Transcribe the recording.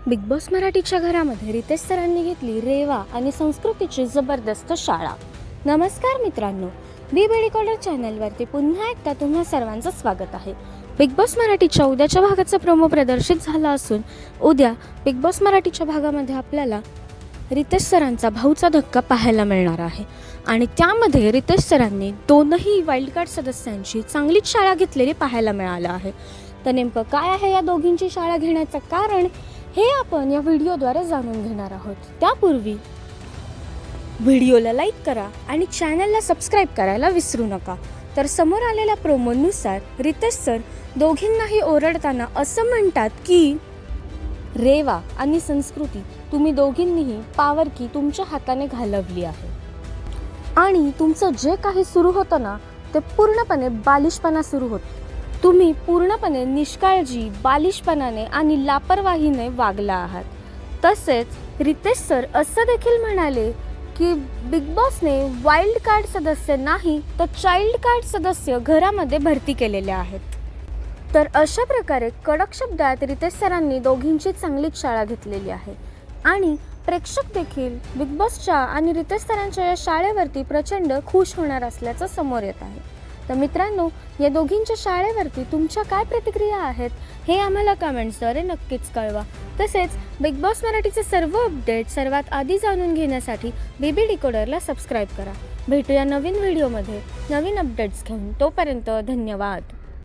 Big boss मराठीच्या घरामध्ये रितेश सरांनी घेतली रेवा आणि संस्कृतीची जबरदस्त शाळा. नमस्कार मित्रांनो, बी कॉलर चॅनलवरती पुन्हा एकदा तुम्हा सर्वांचं स्वागत आहे. बिग बॉस मराठीच्या उद्याच्या भागाचा प्रोमो प्रदर्शित झाला असून उद्या बिग बॉस मराठीच्या भागामध्ये आपल्याला रितेश सरांचा भाऊचा धक्का पाहायला मिळणार आहे आणि त्यामध्ये रितेश सरांनी दोनही वाईल्ड कार्ड सदस्यांची चांगलीच शाळा घेतलेली पाहायला मिळालं आहे. तर नेमकं काय आहे या दोघींची शाळा घेण्याचं कारण हे आपण या व्हिडिओद्वारे जाणून घेणार आहोत. त्यापूर्वी व्हिडिओला लाईक करा आणि चॅनलला सबस्क्राईब करायला विसरू नका. तर समोर आलेल्या प्रोमोनुसार रितेश सर दोघींनाही ओरडताना असं म्हणतात की रेवा आणि संस्कृती, तुम्ही दोघींनीही पावर की तुमच्या हाताने घालवली आहे आणि तुमचं जे काही सुरू होतं ना ते पूर्णपणे बालिशपणा सुरू होतं. तुम्ही पूर्णपणे निष्काळजी, बालिशपणाने आणि लापरवाहीने वागला आहात. तसेच रितेश सर असं देखील म्हणाले की बिग बॉसने वाईल्ड कार्ड सदस्य नाही तर चाइल्ड कार्ड सदस्य घरामध्ये भरती केलेले आहेत. तर अशा प्रकारे कडक शब्दात रितेश सरांनी दोघींची चांगलीच शाळा घेतलेली आहे आणि प्रेक्षक देखील बिग बॉसच्या आणि रितेश सरांच्या या शाळेवरती प्रचंड खुश होणार असल्याचं समोर येत आहे. तर मित्रांनो, या दोघींच्या शाळेवरती तुमच्या काय प्रतिक्रिया आहेत हे आम्हाला कमेंट्सद्वारे नक्कीच कळवा. तसेच बिग बॉस मराठीचे सर्व अपडेट सर्वात आधी जाणून घेण्यासाठी बीबी डिकोडरला सबस्क्राईब करा. भेटूया नवीन व्हिडिओमध्ये नवीन अपडेट्स घेऊन. तोपर्यंत धन्यवाद.